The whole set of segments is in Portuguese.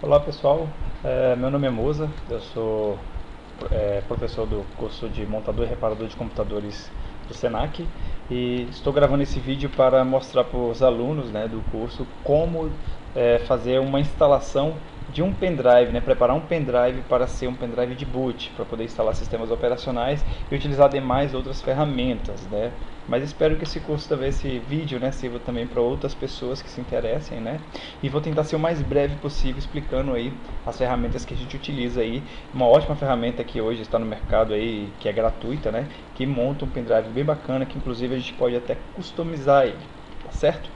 Olá pessoal, meu nome é Moza, eu sou professor do curso de montador e reparador de computadores do Senac e estou gravando esse vídeo para mostrar para os alunos, né, do curso como fazer uma instalação de um pendrive, né, preparar um pendrive para ser um pendrive de boot, para poder instalar sistemas operacionais e utilizar demais outras ferramentas, né. Mas espero que esse curso, talvez esse vídeo, né, sirva também para outras pessoas que se interessem, né. E vou tentar ser o mais breve possível explicando aí as ferramentas que a gente utiliza aí. Uma ótima ferramenta que hoje está no mercado aí, que é gratuita, né, que monta um pendrive bem bacana, que inclusive a gente pode até customizar ele, tá certo?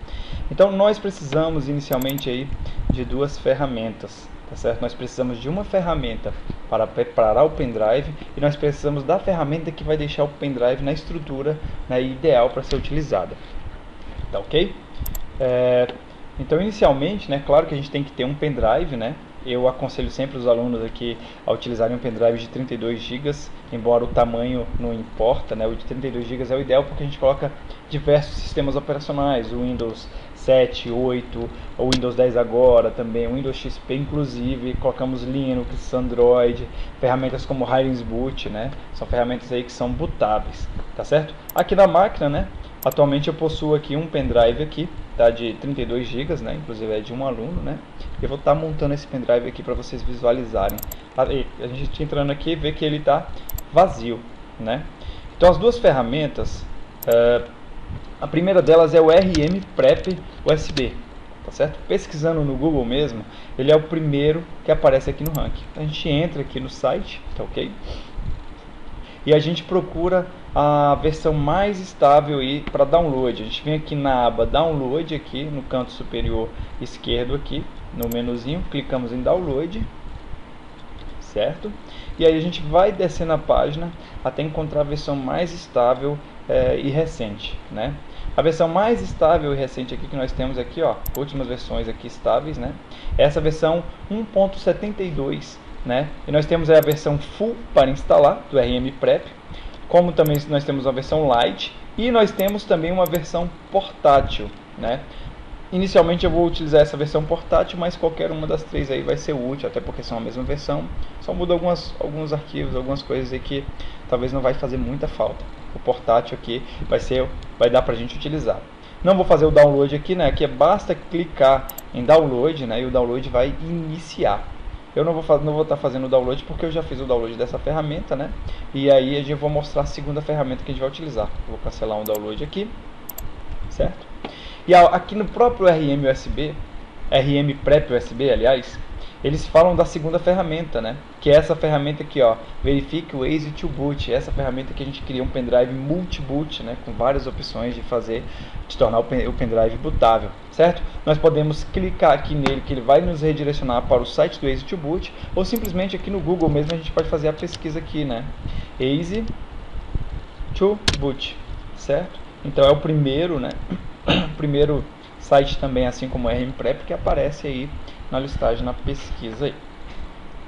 Então nós precisamos inicialmente aí de duas ferramentas, tá certo? Nós precisamos de uma ferramenta para preparar o pendrive e nós precisamos da ferramenta que vai deixar o pendrive na estrutura, né, ideal para ser utilizada, tá ok? Então inicialmente, né, claro que a gente tem que ter um pendrive, né? Eu aconselho sempre os alunos aqui a utilizarem um pendrive de 32 GB, embora o tamanho não importa, né? O de 32 GB é o ideal porque a gente coloca diversos sistemas operacionais, o Windows 7, 8, o Windows 10 agora também, o Windows XP inclusive, colocamos Linux, Android, ferramentas como Highlands Boot, né? São ferramentas aí que são bootáveis, tá certo? Aqui na máquina, né? Atualmente eu possuo aqui um pendrive aqui, tá, de 32 GB, né, inclusive é de um aluno, né. Eu vou estar montando esse pendrive aqui para vocês visualizarem. A gente entrando aqui vê que ele está vazio, né. Então as duas ferramentas, a primeira delas é o RM Prep USB, tá certo? Pesquisando no Google mesmo, ele é o primeiro que aparece aqui no ranking. Então a gente entra aqui no site, tá ok? E a gente procura a versão mais estável para download. A gente vem aqui na aba download aqui no canto superior esquerdo aqui no menuzinho, clicamos em download, certo? E aí a gente vai descendo a página até encontrar a versão mais estável e recente, né? A versão mais estável e recente aqui que nós temos aqui, ó, últimas versões aqui estáveis, né? Essa versão 1.72, né? E nós temos a versão full para instalar do RM Prep, como também nós temos a versão light e nós temos também uma versão portátil, né? Inicialmente eu vou utilizar essa versão portátil, mas qualquer uma das três aí vai ser útil, até porque são a mesma versão, só muda alguns arquivos, algumas coisas aí que talvez não vai fazer muita falta. O portátil aqui vai dar pra gente utilizar. Não vou fazer o download aqui, né? Aqui basta clicar em download, né? E o download vai iniciar. Eu não vou estar fazendo o download porque eu já fiz o download dessa ferramenta, né? E aí a gente vou mostrar a segunda ferramenta que a gente vai utilizar. Vou cancelar um download aqui, certo? E aqui no próprio RM USB, RM Prep USB, aliás, eles falam da segunda ferramenta, né? Que é essa ferramenta aqui, ó, verifique o Easy to Boot. Essa ferramenta que a gente cria um pendrive multi-boot, né? Com várias opções de tornar o pendrive bootável, certo? Nós podemos clicar aqui nele, que ele vai nos redirecionar para o site do Easy to Boot, ou simplesmente aqui no Google mesmo a gente pode fazer a pesquisa aqui, né? Easy to Boot, certo? Então é o primeiro, né? Primeiro site também, assim como o RM Prep, que aparece aí na listagem, na pesquisa aí,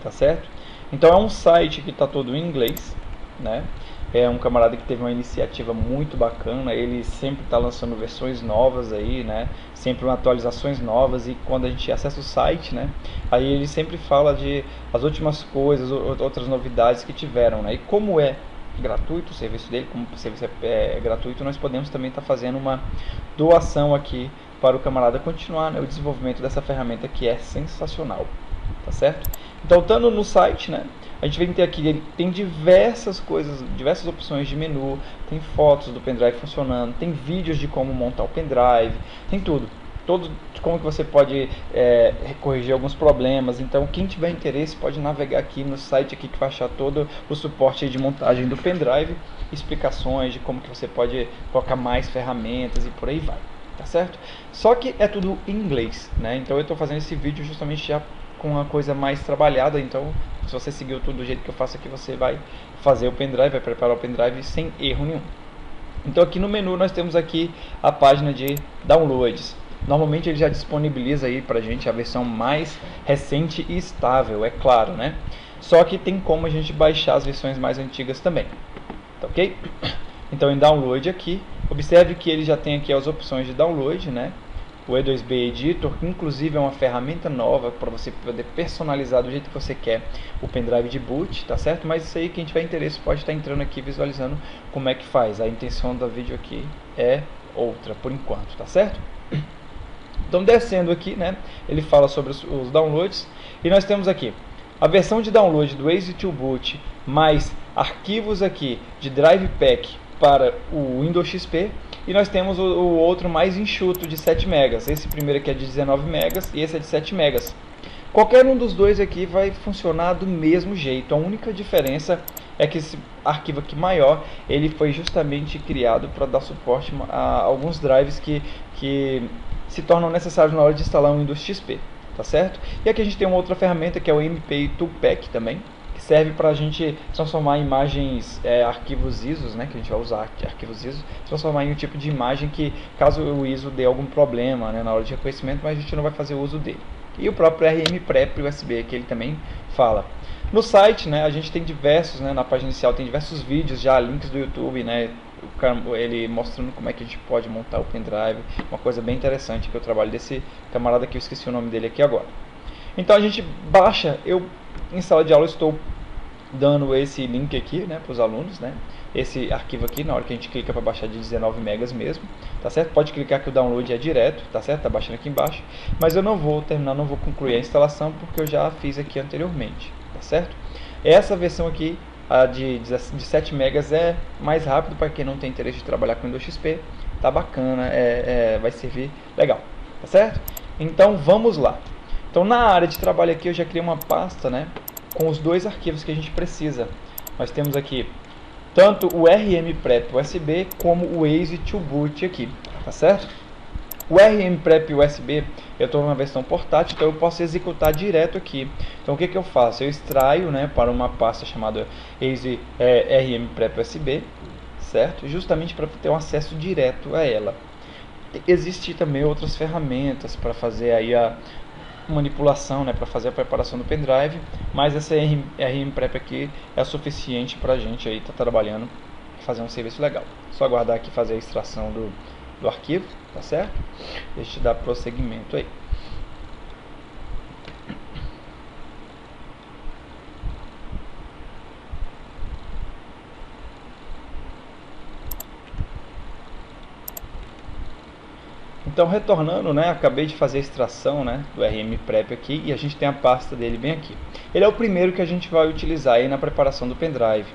tá certo? Então é um site que está todo em inglês, né? É um camarada que teve uma iniciativa muito bacana, ele sempre está lançando versões novas aí, né? Sempre atualizações novas, e quando a gente acessa o site, né? Aí ele sempre fala de as últimas coisas, outras novidades que tiveram, né? E como é gratuito o serviço dele, como o serviço é gratuito, nós podemos também estar fazendo uma doação aqui para o camarada continuar, né, o desenvolvimento dessa ferramenta que é sensacional, tá certo? Então, estando no site, né, a gente vem ter aqui, ele tem diversas coisas, diversas opções de menu, tem fotos do pendrive funcionando, tem vídeos de como montar o pendrive, tem tudo. Como que você pode corrigir alguns problemas. Então quem tiver interesse pode navegar aqui no site aqui, que vai achar todo o suporte de montagem do pendrive, explicações de como que você pode colocar mais ferramentas e por aí vai, tá certo? Só que é tudo em inglês, né? Então eu estou fazendo esse vídeo justamente já com uma coisa mais trabalhada. Então se você seguiu tudo do jeito que eu faço aqui, você vai fazer o pendrive, vai preparar o pendrive sem erro nenhum. Então aqui no menu nós temos aqui a página de downloads. Normalmente ele já disponibiliza aí pra gente a versão mais recente e estável, é claro, né? Só que tem como a gente baixar as versões mais antigas também, tá ok? Então em download aqui, observe que ele já tem aqui as opções de download, né? o E2B Editor, que inclusive é uma ferramenta nova para você poder personalizar do jeito que você quer o pendrive de boot, tá certo? Mas isso aí, quem tiver interesse pode estar entrando aqui visualizando como é que faz. A intenção do vídeo aqui é outra por enquanto, tá certo? Então, descendo aqui, né, ele fala sobre os downloads, e nós temos aqui a versão de download do Easy2Boot, mais arquivos aqui de Drive Pack para o Windows XP, e nós temos o outro mais enxuto de 7 MB. Esse primeiro aqui é de 19 MB e esse é de 7 MB. Qualquer um dos dois aqui vai funcionar do mesmo jeito. A única diferença é que esse arquivo aqui maior, ele foi justamente criado para dar suporte a alguns drives que se tornam necessários na hora de instalar um Windows XP, tá certo? E aqui a gente tem uma outra ferramenta que é o MPI Toolpack também, que serve para a gente transformar imagens, arquivos ISOs, né, que a gente vai usar aqui, arquivos ISOs, transformar em um tipo de imagem que, caso o ISO dê algum problema, né, na hora de reconhecimento, mas a gente não vai fazer uso dele. E o próprio RM-Prep USB, que ele também fala. No site, né, a gente tem diversos, né, na página inicial tem diversos vídeos, já links do YouTube, né, ele mostrando como é que a gente pode montar o pendrive, uma coisa bem interessante, que eu trabalho desse camarada que eu esqueci o nome dele aqui agora. Então a gente baixa, eu em sala de aula estou dando esse link aqui, né, para os alunos, né, esse arquivo aqui, na hora que a gente clica para baixar de 19 megas mesmo, tá certo? Pode clicar que o download é direto, tá certo? Tá baixando aqui embaixo, mas eu não vou terminar, não vou concluir a instalação porque eu já fiz aqui anteriormente, tá certo? Essa versão aqui, a de 7 megas, é mais rápido para quem não tem interesse de trabalhar com Windows XP, tá bacana, vai servir legal, tá certo? Então vamos lá. Então na área de trabalho aqui eu já criei uma pasta, né, com os dois arquivos que a gente precisa. Nós temos aqui tanto o RM-Prep USB como o Easy2Boot aqui, tá certo? O RM-Prep USB, eu estou numa versão portátil, então eu posso executar direto aqui. Então o que eu faço? Eu extraio, né, para uma pasta chamada Easy RM-Prep USB, certo? Justamente para ter um acesso direto a ela. Existem também outras ferramentas para fazer aí a manipulação, né, para fazer a preparação do pendrive, mas essa RM-Prep aqui é suficiente para a gente aí estar trabalhando, fazer um serviço legal. Só aguardar aqui fazer a extração do arquivo, tá certo? Deixa eu dar prosseguimento aí. Então, retornando, né, acabei de fazer a extração, né, do RM-Prep aqui, e a gente tem a pasta dele bem aqui. Ele é o primeiro que a gente vai utilizar aí na preparação do pendrive.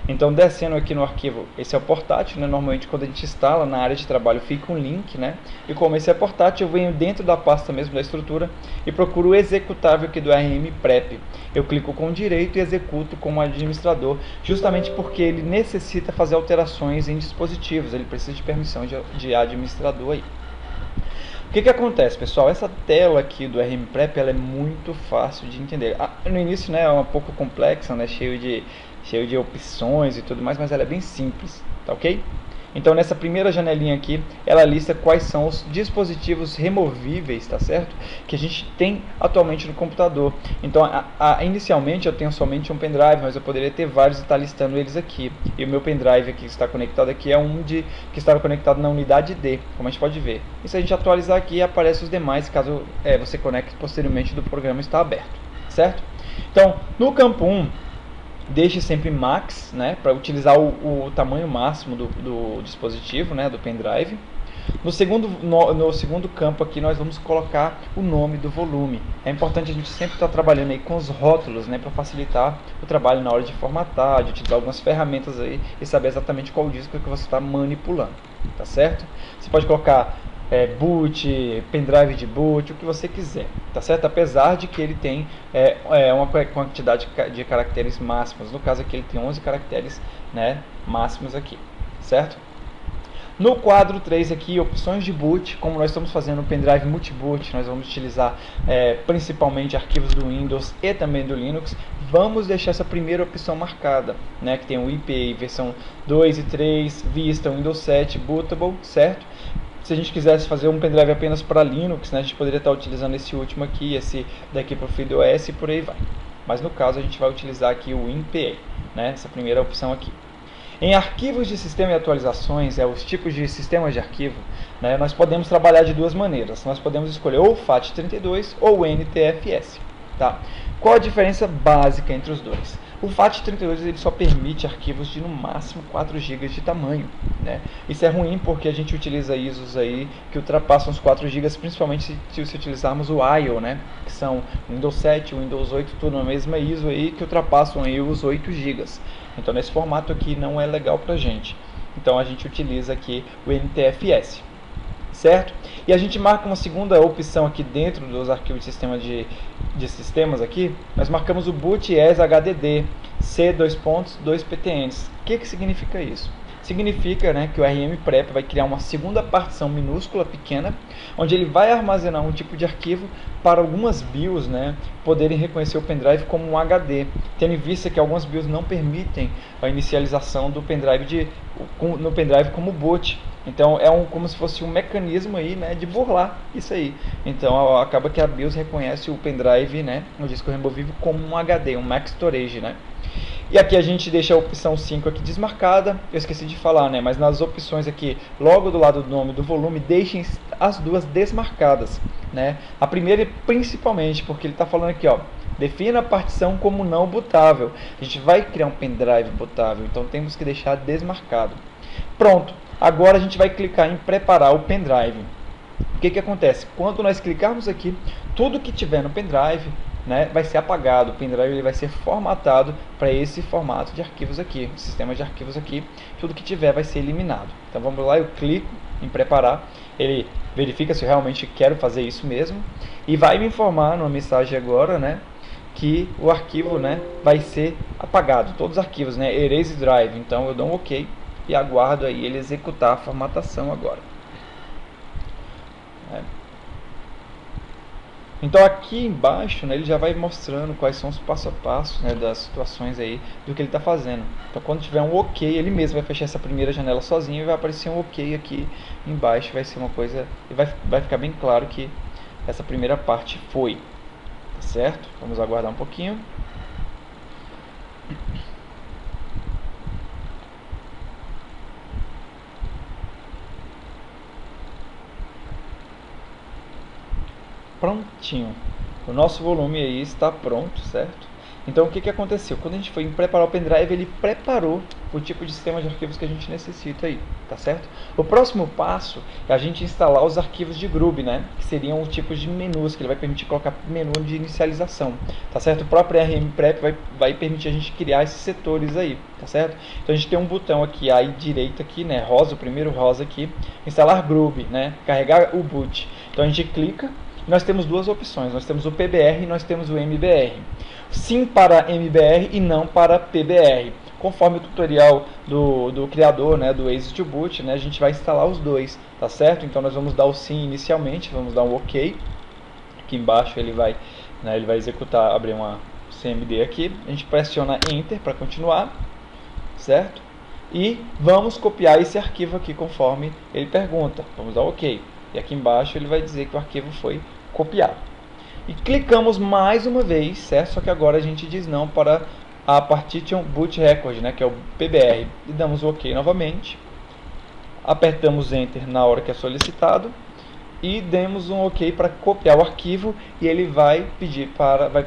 Então, descendo aqui no arquivo, esse é o portátil, né? Normalmente quando a gente instala na área de trabalho fica um link, né? E como esse é portátil, eu venho dentro da pasta mesmo da estrutura e procuro o executável aqui do RM-Prep. Eu clico com direito e executo como administrador, justamente porque ele necessita fazer alterações em dispositivos, ele precisa de permissão de administrador aí. O que acontece, pessoal? Essa tela aqui do RM-Prep, ela é muito fácil de entender. No início, né, é um pouco complexa, né, cheio de opções e tudo mais, mas ela é bem simples, tá ok? Então nessa primeira janelinha aqui, ela lista quais são os dispositivos removíveis, tá certo? Que a gente tem atualmente no computador. Então inicialmente eu tenho somente um pendrive, mas eu poderia ter vários e estar listando eles aqui. E o meu pendrive aqui que está conectado aqui é que está conectado na unidade D, como a gente pode ver. E se a gente atualizar aqui, aparece os demais, caso você conecte posteriormente do programa está aberto, certo? Então no campo 1, deixe sempre max, né, para utilizar o tamanho máximo do dispositivo, né, do pendrive. No segundo campo aqui nós vamos colocar o nome do volume. É importante a gente sempre estar trabalhando aí com os rótulos, né, para facilitar o trabalho na hora de formatar, de utilizar algumas ferramentas aí e saber exatamente qual disco que você está manipulando, tá certo? Você pode colocar boot, pendrive de boot, o que você quiser, tá certo? Apesar de que ele tem uma quantidade de caracteres máximos, no caso aqui ele tem 11 caracteres, né, máximos aqui, certo? No quadro 3 aqui, opções de boot, como nós estamos fazendo o pendrive multiboot, nós vamos utilizar principalmente arquivos do Windows e também do Linux. Vamos deixar essa primeira opção marcada, né, que tem o IPA versão 2 e 3, Vista, Windows 7, Bootable, certo? Se a gente quisesse fazer um pendrive apenas para Linux, né, a gente poderia estar utilizando esse último aqui, esse daqui para o FreeDOS e por aí vai. Mas no caso a gente vai utilizar aqui o INPA, né, essa primeira opção aqui. Em arquivos de sistema e atualizações, os tipos de sistemas de arquivo, né, nós podemos trabalhar de duas maneiras. Nós podemos escolher ou o FAT32 ou o NTFS. Tá? Qual a diferença básica entre os dois? O FAT32 ele só permite arquivos de no máximo 4 GB de tamanho, né? Isso é ruim porque a gente utiliza ISOs aí que ultrapassam os 4 GB, principalmente se utilizarmos o IO, né? Que são Windows 7, Windows 8, tudo na mesma ISO aí que ultrapassam aí os 8 GB. Então nesse formato aqui não é legal pra gente. Então a gente utiliza aqui o NTFS. Certo? E a gente marca uma segunda opção aqui dentro dos arquivos de sistema de sistemas aqui. Nós marcamos o boot as HDD C:2.2ptns. O que significa isso? Significa, né, que o RMPrep vai criar uma segunda partição minúscula, pequena, onde ele vai armazenar um tipo de arquivo para algumas BIOS, né, poderem reconhecer o pendrive como um HD, tendo em vista que algumas BIOS não permitem a inicialização do pendrive no pendrive como boot. Então é como se fosse um mecanismo aí, né, de burlar isso aí. Então acaba que a BIOS reconhece o pendrive, né, o disco removível como um HD, um Max Storage, né. E aqui a gente deixa a opção 5 aqui desmarcada. Eu esqueci de falar, né, mas nas opções aqui, logo do lado do nome do volume, deixem as duas desmarcadas, né. A primeira principalmente porque ele está falando aqui, ó, defina a partição como não bootável. A gente vai criar um pendrive bootável, então temos que deixar desmarcado. Pronto. Agora a gente vai clicar em preparar o pendrive. O que acontece? Quando nós clicarmos aqui, tudo que tiver no pendrive, né, vai ser apagado. O pendrive ele vai ser formatado para esse formato de arquivos aqui, sistema de arquivos aqui. Tudo que tiver vai ser eliminado. Então vamos lá, eu clico em preparar. Ele verifica se eu realmente quero fazer isso mesmo. E vai me informar numa mensagem agora, né, que o arquivo, né, vai ser apagado. Todos os arquivos, né, erase drive. Então eu dou um OK. E aguardo aí ele executar a formatação agora. Então aqui embaixo, né, ele já vai mostrando quais são os passo a passo, né, das situações aí do que ele está fazendo. Então quando tiver um OK, ele mesmo vai fechar essa primeira janela sozinho e vai aparecer um OK aqui embaixo. Vai ser uma coisa, e vai ficar bem claro que essa primeira parte foi. Tá certo? Vamos aguardar um pouquinho. Prontinho, o nosso volume aí está pronto, certo? Então o que aconteceu? Quando a gente foi preparar o pendrive, ele preparou o tipo de sistema de arquivos que a gente necessita aí, tá certo? O próximo passo é a gente instalar os arquivos de Grub, né? Que seriam os tipos de menus, que ele vai permitir colocar menu de inicialização, tá certo? O próprio RMPrep vai permitir a gente criar esses setores aí, tá certo? Então a gente tem um botão aqui à direita aqui, né? Rosa, o primeiro rosa aqui, instalar Grub, né? Carregar o boot. Então a gente clica. Nós temos duas opções, nós temos o PBR e nós temos o MBR. Sim para MBR e não para PBR. Conforme o tutorial do criador, né, do Easy to Boot, né, a gente vai instalar os dois, tá certo? Então nós vamos dar o sim inicialmente, vamos dar um OK. Aqui embaixo ele vai executar, abrir uma CMD aqui. A gente pressiona Enter para continuar, certo? E vamos copiar esse arquivo aqui conforme ele pergunta. Vamos dar OK. E aqui embaixo ele vai dizer que o arquivo foi copiado. E clicamos mais uma vez, certo? Só que agora a gente diz não para a Partition Boot Record, né, que é o PBR. E damos o OK novamente. Apertamos Enter na hora que é solicitado. E demos um OK para copiar o arquivo. E ele vai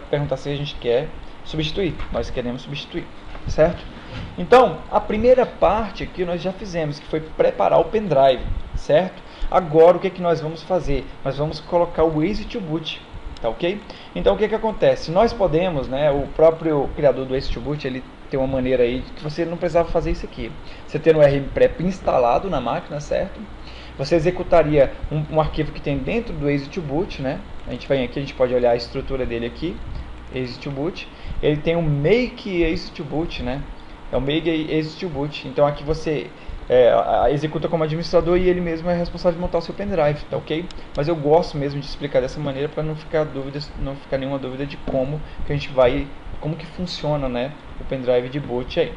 perguntar se a gente quer substituir. Nós queremos substituir, certo? Então, a primeira parte aqui nós já fizemos, que foi preparar o pendrive, certo? Agora o que nós vamos fazer? Nós vamos colocar o Easy to Boot, tá ok? Então o que acontece? Nós podemos, né, o próprio criador do Easy to Boot, ele tem uma maneira aí que você não precisava fazer isso aqui. Você ter um RMPrep instalado na máquina, certo? Você executaria um arquivo que tem dentro do Easy to Boot, né? A gente vem aqui, a gente pode olhar a estrutura dele aqui, Easy to Boot. Ele tem um Make Easy to Boot, né? É o Make Easy to Boot. Então aqui você executa como administrador e ele mesmo é responsável de montar o seu pendrive, tá ok? Mas eu gosto mesmo de explicar dessa maneira para não ficar nenhuma dúvida de como que funciona, né, o pendrive de boot aí.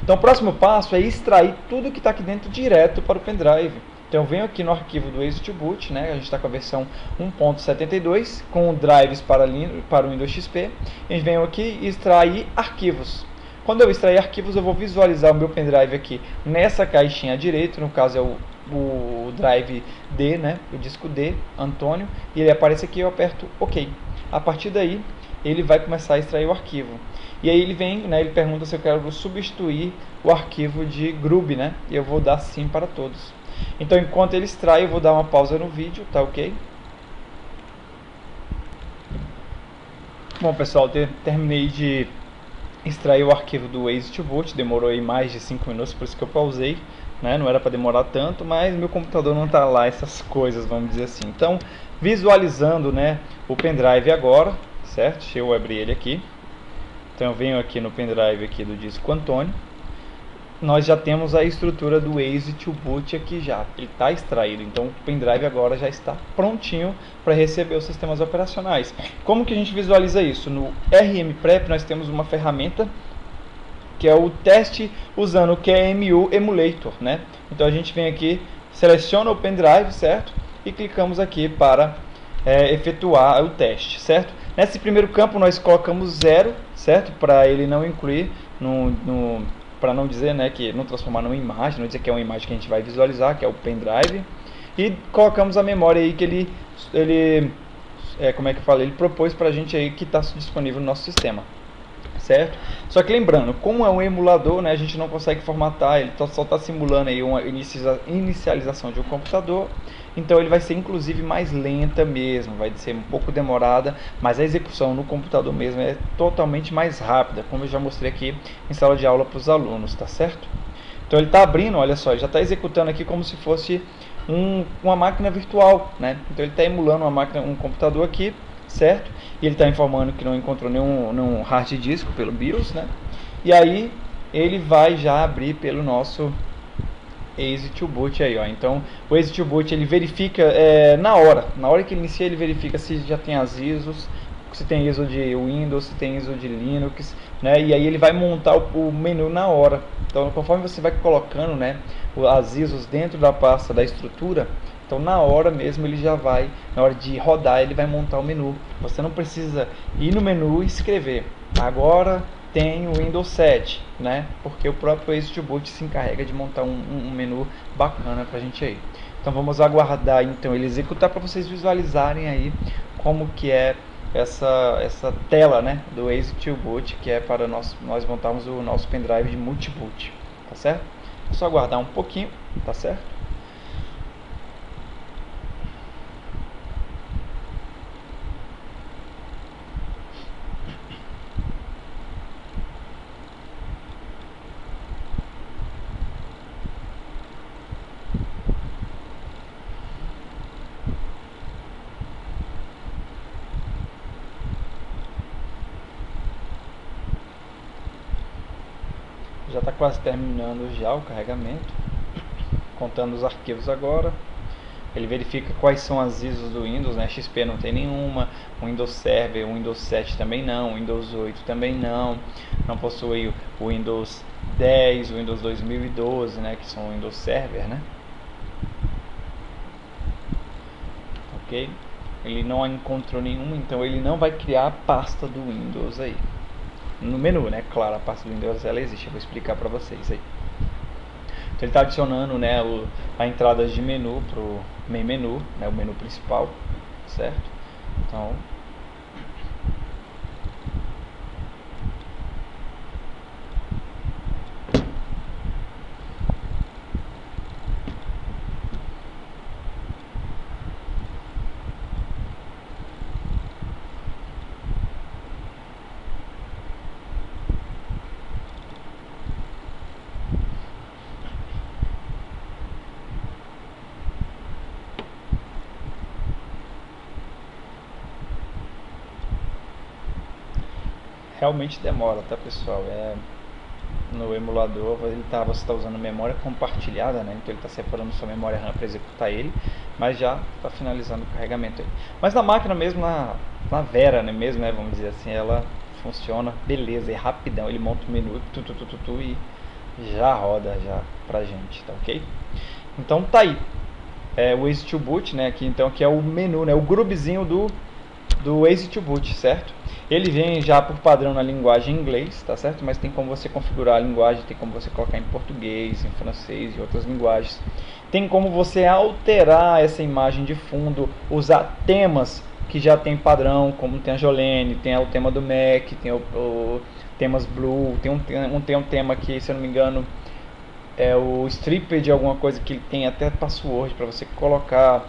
Então o próximo passo é extrair tudo que está aqui dentro direto para o pendrive. Então eu venho aqui no arquivo do Easy to Boot, né, a gente está com a versão 1.72 com drives para o Windows XP. A gente vem aqui e extrair arquivos. Quando eu extrair arquivos, eu vou visualizar o meu pendrive aqui nessa caixinha à direita, no caso é o drive D, né, o disco D, Antônio, e ele aparece aqui, eu aperto OK. A partir daí, ele vai começar a extrair o arquivo. E aí ele vem, né, ele pergunta se eu quero substituir o arquivo de Grub, né, e eu vou dar sim para todos. Então, enquanto ele extrai, eu vou dar uma pausa no vídeo, tá ok? Bom, pessoal, terminei de extrair o arquivo do Waze to Boot, demorou aí mais de 5 minutos, por isso que eu pausei, né? Não era para demorar tanto, mas meu computador não está lá essas coisas, vamos dizer assim. Então, visualizando, né, o pendrive agora, certo? Deixa eu abrir ele aqui. Então eu venho aqui no pendrive aqui do disco Antônio. Nós já temos a estrutura do Waze to Boot aqui já, ele está extraído, então o pendrive agora já está prontinho para receber os sistemas operacionais. Como que a gente visualiza isso? No RMPrep nós temos uma ferramenta que é o teste usando o QEMU Emulator, né? Então a gente vem aqui, seleciona o pendrive, certo? E clicamos aqui para efetuar o teste, certo? Nesse primeiro campo nós colocamos 0, certo? Para ele não incluir para não dizer, né, que não transformar numa imagem, não dizer que é uma imagem que a gente vai visualizar, que é o pendrive, e colocamos a memória aí que ele como é que fala, ele propôs para a gente aí que está disponível no nosso sistema, certo? Só que lembrando, como é um emulador, né, a gente não consegue formatar, ele só está simulando aí uma inicialização de um computador, então ele vai ser inclusive mais lenta mesmo, vai ser um pouco demorada, mas a execução no computador mesmo é totalmente mais rápida, como eu já mostrei aqui em sala de aula para os alunos, tá certo? Então ele está abrindo, olha só, ele já está executando aqui como se fosse uma máquina virtual, né? Então ele está emulando uma máquina, um computador aqui, certo? E ele está informando que não encontrou nenhum hard disk pelo BIOS, né? E aí ele vai já abrir pelo nosso Waze to Boot aí, ó. Então o Waze to Boot ele verifica na hora que inicia, ele verifica se já tem as ISOs, se tem ISO de Windows, se tem ISO de Linux, né? E aí ele vai montar o menu na hora. Então conforme você vai colocando, né, as ISOs dentro da pasta da estrutura, então na hora mesmo ele já vai, na hora de rodar, ele vai montar o menu. Você não precisa ir no menu e escrever agora tem o Windows 7, né? Porque o próprio Waze to Boot se encarrega de montar um menu bacana pra gente aí. Então vamos aguardar então ele executar para vocês visualizarem aí como que é essa tela, né, do Waze to Boot, que é para nós montarmos o nosso pendrive de multiboot, tá certo? É só aguardar um pouquinho, tá certo? Já está quase terminando já o carregamento, contando os arquivos agora. Ele verifica quais são as ISOs do Windows, né? XP não tem nenhuma, o Windows Server, o Windows 7 também não, o Windows 8 também não possui o Windows 10, o Windows 2012, né? Que são o Windows Server, né? Ok? Ele não encontrou nenhuma, então ele não vai criar a pasta do Windows aí. No menu, né? Claro, a pasta do Windows ela existe, eu vou explicar para vocês aí. Então ele está adicionando, né, a entrada de menu para o main menu, né, o menu principal, certo? Então realmente demora, tá, pessoal? No emulador você está usando memória compartilhada, né? Então ele está separando sua memória RAM para executar ele, mas já está finalizando o carregamento aí. Mas na máquina mesmo, na Vera, né, mesmo, né, vamos dizer assim, ela funciona beleza, é rapidão, ele monta o menu e já roda já pra gente, tá ok? Então tá aí, o Waze to Boot, né, aqui então, que é o menu, né, o grubzinho do Waze to Boot, certo? Ele vem já por padrão na linguagem inglês, tá certo? Mas tem como você configurar a linguagem, tem como você colocar em português, em francês e outras linguagens. Tem como você alterar essa imagem de fundo, usar temas que já tem padrão, como tem a Jolene, tem o tema do Mac, tem o temas Blue, tem um tema que, se eu não me engano, é o stripper de alguma coisa que ele tem até password para você colocar.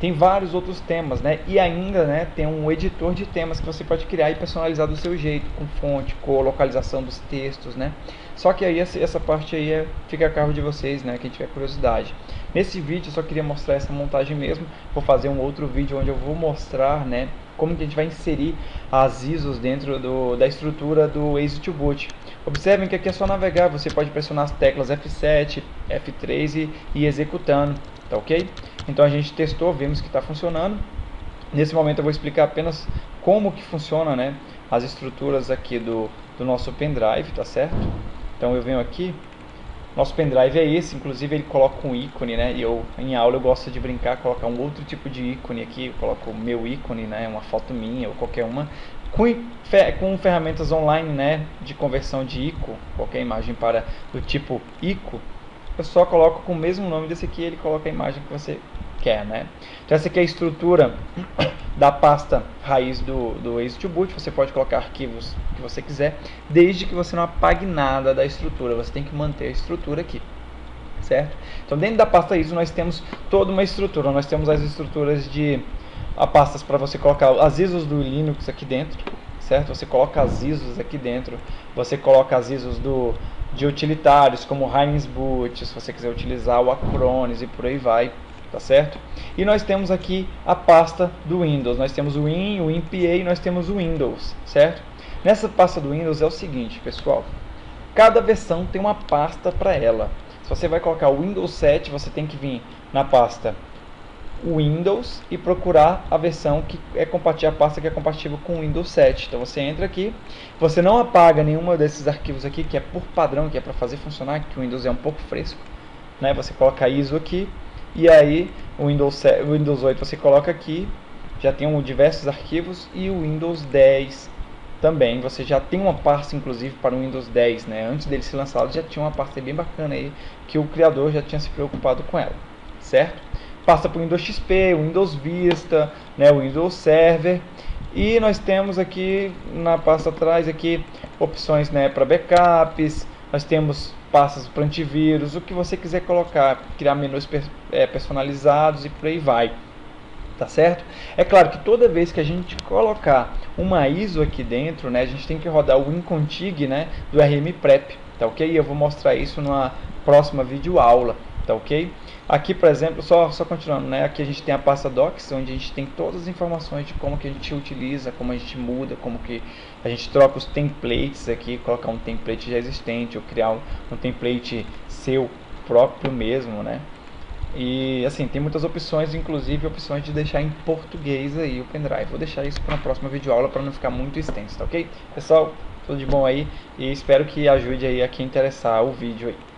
Tem vários outros temas, né? E ainda, né, tem um editor de temas que você pode criar e personalizar do seu jeito, com fonte, com localização dos textos, né? Só que aí essa parte aí fica a cargo de vocês, né, quem tiver curiosidade. Nesse vídeo eu só queria mostrar essa montagem mesmo. Vou fazer um outro vídeo onde eu vou mostrar, né, como que a gente vai inserir as ISOs dentro da estrutura do Easy to Boot. Observem que aqui é só navegar, você pode pressionar as teclas F7, F3 e ir executando, tá ok? Então a gente testou, vimos que está funcionando. Nesse momento eu vou explicar apenas como que funciona, né, as estruturas aqui do nosso pendrive, tá certo? Então eu venho aqui, nosso pendrive é esse, inclusive ele coloca um ícone, né, e eu em aula eu gosto de brincar, colocar um outro tipo de ícone aqui, eu coloco o meu ícone, né, uma foto minha ou qualquer uma, com ferramentas online, né, de conversão de ICO, qualquer imagem para do tipo ICO, eu só coloco com o mesmo nome desse aqui, ele coloca a imagem que você quer, né? Então essa aqui é a estrutura da pasta raiz do Easy to Boot. Você pode colocar arquivos que você quiser, desde que você não apague nada da estrutura. Você tem que manter a estrutura aqui, certo? Então dentro da pasta ISO nós temos toda uma estrutura. Nós temos as estruturas de pastas para você colocar as ISOs do Linux aqui dentro, certo? Você coloca as ISOs aqui dentro. Você coloca as ISOs de utilitários como o Boot, se você quiser utilizar o Acronis e por aí vai, tá certo? E nós temos aqui a pasta do Windows, nós temos o Win, o WinPA e nós temos o Windows, certo? Nessa pasta do Windows é o seguinte, pessoal, cada versão tem uma pasta para ela. Se você vai colocar o Windows 7, você tem que vir na pasta Windows e procurar a versão que é compatível, a pasta que é compatível com o Windows 7. Então você entra aqui, você não apaga nenhuma desses arquivos aqui, que é por padrão, que é para fazer funcionar, que o Windows é um pouco fresco, né? Você coloca ISO aqui, e aí o Windows 8 você coloca aqui, já tem diversos arquivos, e o Windows 10 também, você já tem uma pasta inclusive para o Windows 10, né? Antes dele ser lançado já tinha uma pasta bem bacana aí, que o criador já tinha se preocupado com ela, certo? Passa para o Windows XP, o Windows Vista, né, o Windows Server, e nós temos aqui na pasta atrás aqui opções, né, para backups, nós temos pastas para antivírus, o que você quiser colocar, criar menus personalizados e por aí vai, tá certo? É claro que toda vez que a gente colocar uma ISO aqui dentro, né, a gente tem que rodar o WinConfig, né, do RMPrep, tá ok? Eu vou mostrar isso numa próxima videoaula, tá ok? Aqui, por exemplo, só continuando, né? Aqui a gente tem a pasta Docs, onde a gente tem todas as informações de como que a gente utiliza, como a gente muda, como que a gente troca os templates aqui, colocar um template já existente, ou criar um template seu próprio mesmo, né? E assim, tem muitas opções, inclusive opções de deixar em português aí o pendrive. Vou deixar isso para uma próxima videoaula para não ficar muito extenso, tá ok? Pessoal, tudo de bom aí e espero que ajude aí a quem interessar o vídeo aí.